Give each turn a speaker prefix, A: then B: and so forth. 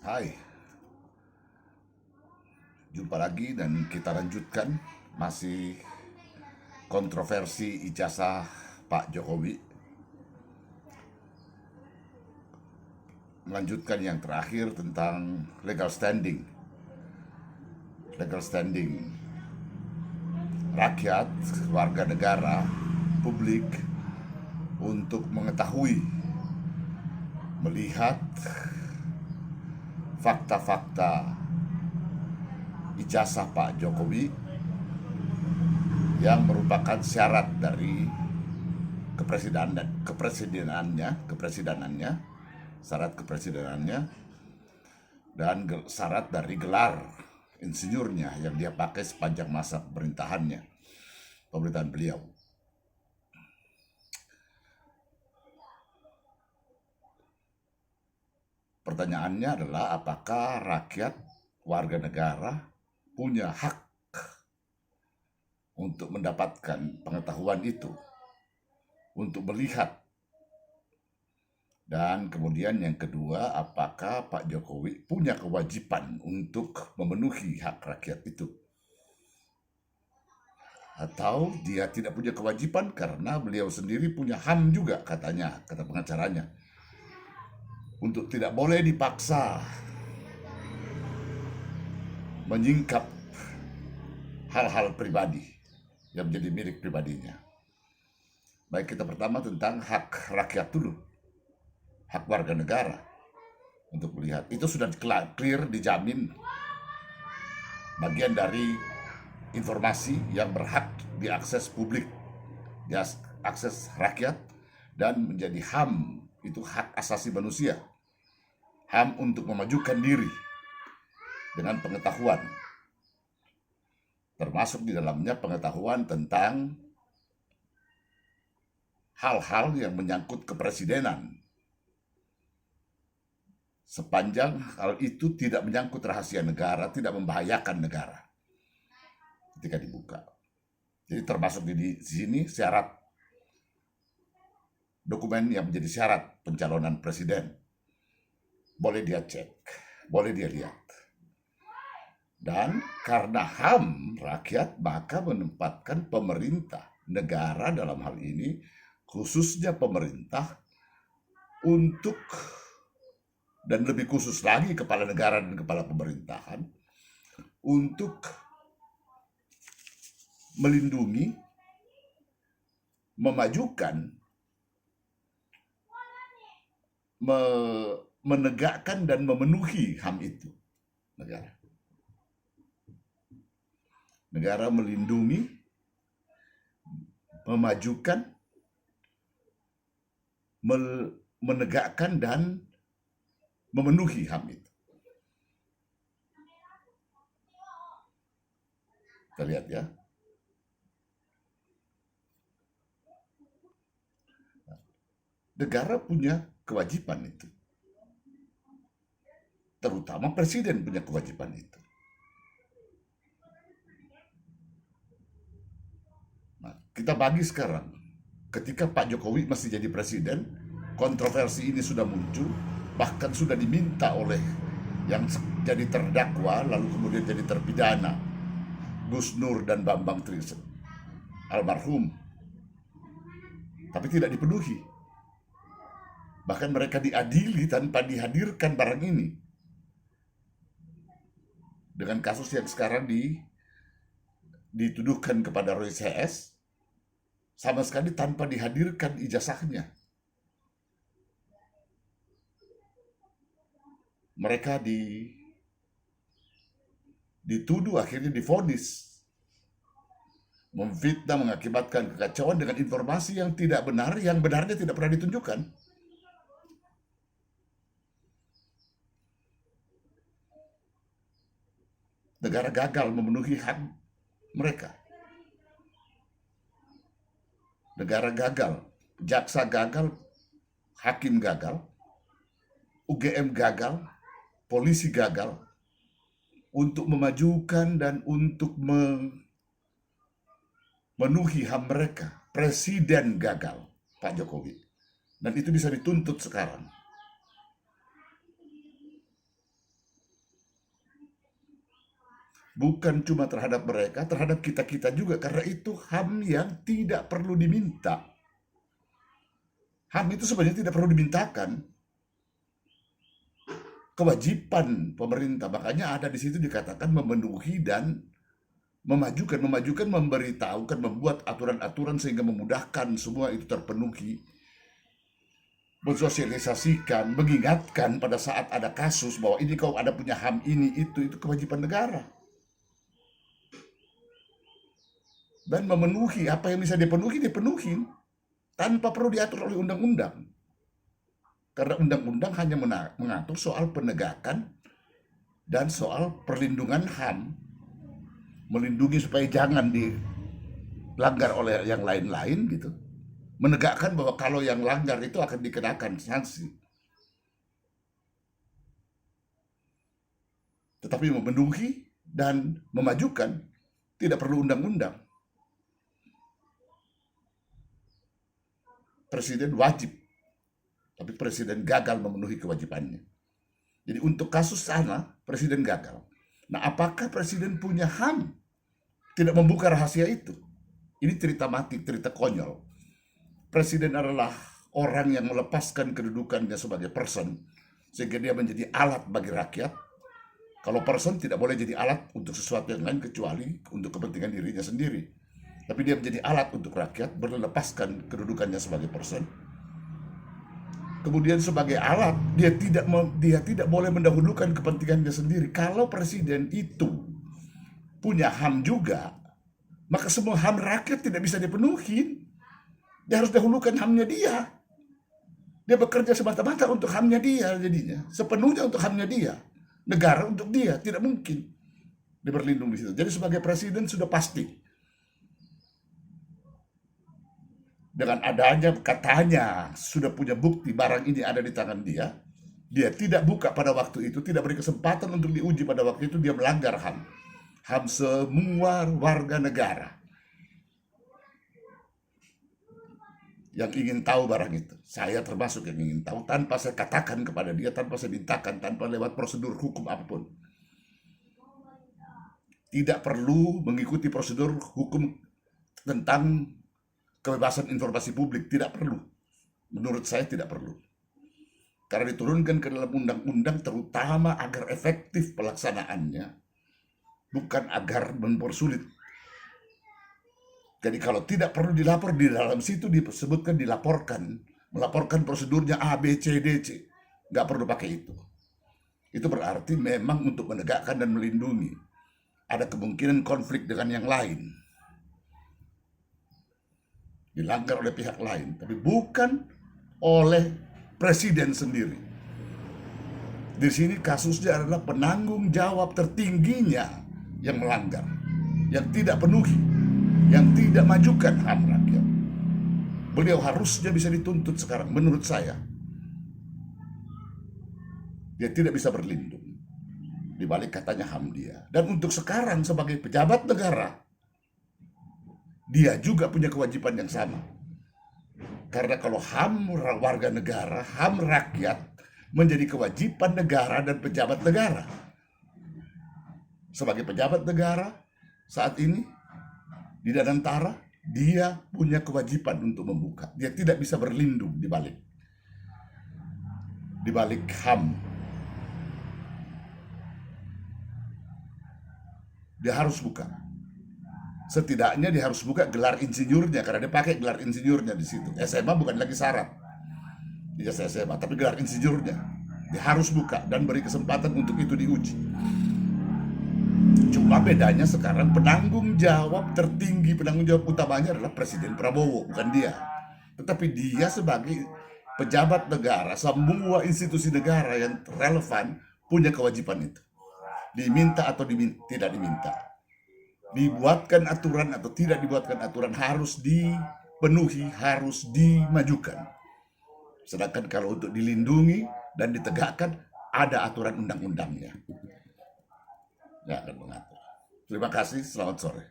A: Hai, jumpa lagi dan kita lanjutkan masih kontroversi ijazah Pak Jokowi. Melanjutkan yang terakhir tentang legal standing. Legal standing rakyat, warga negara, publik untuk mengetahui, melihat fakta-fakta ijazah Pak Jokowi yang merupakan syarat dari kepresidenannya, syarat kepresidenannya, dan syarat dari gelar insinyurnya yang dia pakai sepanjang masa pemerintahan beliau. Pertanyaannya adalah apakah rakyat, warga negara punya hak untuk mendapatkan pengetahuan itu, untuk melihat. Dan kemudian yang kedua, apakah Pak Jokowi punya kewajiban untuk memenuhi hak rakyat itu? Atau dia tidak punya kewajiban karena beliau sendiri punya HAM juga, katanya, kata pengacaranya, untuk tidak boleh dipaksa menyingkap hal-hal pribadi yang menjadi milik pribadinya. Baik, kita pertama tentang hak rakyat dulu, hak warga negara untuk melihat. Itu sudah clear, dijamin bagian dari informasi yang berhak diakses publik, diakses rakyat, dan menjadi HAM, itu hak asasi manusia. HAM untuk memajukan diri dengan pengetahuan, termasuk di dalamnya pengetahuan tentang hal-hal yang menyangkut kepresidenan, sepanjang hal itu tidak menyangkut rahasia negara, tidak membahayakan negara ketika dibuka. Jadi termasuk di sini syarat dokumen yang menjadi syarat pencalonan presiden. Boleh dia cek, boleh dia lihat. Dan karena HAM rakyat, maka menempatkan pemerintah, negara dalam hal ini, khususnya pemerintah, untuk, dan lebih khusus lagi kepala negara dan kepala pemerintahan, untuk melindungi, memajukan, menegakkan dan memenuhi HAM itu. Negara melindungi, memajukan, menegakkan dan memenuhi HAM itu. Kita lihat ya. Negara punya kewajiban itu. Terutama presiden punya kewajiban itu. Nah, kita bagi sekarang. Ketika Pak Jokowi masih jadi presiden, kontroversi ini sudah muncul, bahkan sudah diminta oleh yang jadi terdakwa, lalu kemudian jadi terpidana, Gus Nur dan Bambang Trisek, almarhum. Tapi tidak dipenuhi. Bahkan mereka diadili tanpa dihadirkan barang ini. Dengan kasus yang sekarang dituduhkan kepada Roy CS, sama sekali tanpa dihadirkan ijazahnya. Mereka dituduh, akhirnya divonis memfitnah, mengakibatkan kekacauan dengan informasi yang tidak benar, yang benarnya tidak pernah ditunjukkan. Negara gagal memenuhi hak mereka. Negara gagal, jaksa gagal, hakim gagal, UGM gagal, polisi gagal untuk memajukan dan untuk memenuhi HAM mereka. Presiden gagal, Pak Jokowi. Dan itu bisa dituntut sekarang. Bukan cuma terhadap mereka, terhadap kita-kita juga. Karena itu HAM yang tidak perlu diminta. HAM itu sebenarnya tidak perlu dimintakan. Kewajiban pemerintah. Makanya ada di situ dikatakan memenuhi dan memajukan, memberitahukan, membuat aturan-aturan sehingga memudahkan semua itu terpenuhi. Mensosialisasikan, mengingatkan pada saat ada kasus bahwa ini kau ada punya HAM ini, itu kewajiban negara. Dan memenuhi apa yang bisa dipenuhi tanpa perlu diatur oleh undang-undang. Karena undang-undang hanya mengatur soal penegakan dan soal perlindungan HAM. Melindungi supaya jangan dilanggar oleh yang lain-lain gitu. Menegakkan bahwa kalau yang langgar itu akan dikenakan sanksi. Tetapi memenuhi dan memajukan tidak perlu undang-undang. Presiden wajib, tapi presiden gagal memenuhi kewajibannya. Jadi untuk kasus sana, presiden gagal. Nah, apakah presiden punya HAM? Tidak membuka rahasia itu. Ini cerita mati, cerita konyol. Presiden adalah orang yang melepaskan kedudukannya sebagai person, sehingga dia menjadi alat bagi rakyat. Kalau person tidak boleh jadi alat untuk sesuatu yang lain kecuali untuk kepentingan dirinya sendiri. Tapi dia menjadi alat untuk rakyat, berlepaskan kedudukannya sebagai person. Kemudian sebagai alat, dia tidak boleh mendahulukan kepentingannya sendiri. Kalau presiden itu punya HAM juga, maka semua HAM rakyat tidak bisa dipenuhi. Dia harus dahulukan HAM-nya dia. Dia bekerja semata-mata untuk HAM-nya dia jadinya. Sepenuhnya untuk HAM-nya dia. Negara untuk dia, tidak mungkin dia berlindung di situ. Jadi sebagai presiden sudah pasti. Dengan adanya katanya sudah punya bukti barang ini ada di tangan dia, dia tidak buka pada waktu itu, tidak beri kesempatan untuk diuji pada waktu itu, dia melanggar HAM. HAM semua warga negara yang ingin tahu barang itu. Saya termasuk yang ingin tahu tanpa saya katakan kepada dia, tanpa saya mintakan, tanpa lewat prosedur hukum apapun. Tidak perlu mengikuti prosedur hukum tentang kebebasan informasi publik, tidak perlu. Menurut saya tidak perlu. Karena diturunkan ke dalam undang-undang terutama agar efektif pelaksanaannya, bukan agar mempersulit. Jadi kalau tidak perlu dilapor, di dalam situ disebutkan melaporkan prosedurnya A, B, C, D, C. Nggak perlu pakai itu. Itu berarti memang untuk menegakkan dan melindungi. Ada kemungkinan konflik dengan yang lain. Dilanggar oleh pihak lain, tapi bukan oleh presiden sendiri. Di sini kasusnya adalah penanggung jawab tertingginya yang melanggar, yang tidak penuhi, yang tidak majukan HAM rakyat. Beliau harusnya bisa dituntut sekarang, menurut saya. Dia tidak bisa berlindung di balik katanya HAM dia. Dan untuk sekarang sebagai pejabat negara, dia juga punya kewajiban yang sama. Karena kalau HAM warga negara, HAM rakyat menjadi kewajiban negara dan pejabat negara. Sebagai pejabat negara saat ini di Danantara, dia punya kewajiban untuk membuka. Dia tidak bisa berlindung di balik HAM. Dia harus buka. Setidaknya dia harus buka gelar insinyurnya, karena dia pakai gelar insinyurnya di situ. SMA bukan lagi syarat ijazah SMA, tapi gelar insinyurnya dia harus buka dan beri kesempatan untuk itu diuji. Cuma bedanya sekarang penanggung jawab tertinggi, penanggung jawab utamanya adalah Presiden Prabowo, bukan dia. Tetapi dia sebagai pejabat negara, semua institusi negara yang relevan punya kewajiban itu. Diminta atau tidak diminta. Dibuatkan aturan atau tidak dibuatkan aturan, harus dipenuhi, harus dimajukan. Sedangkan kalau untuk dilindungi dan ditegakkan, ada aturan undang-undangnya yang akan mengatur. Terima kasih, selamat sore.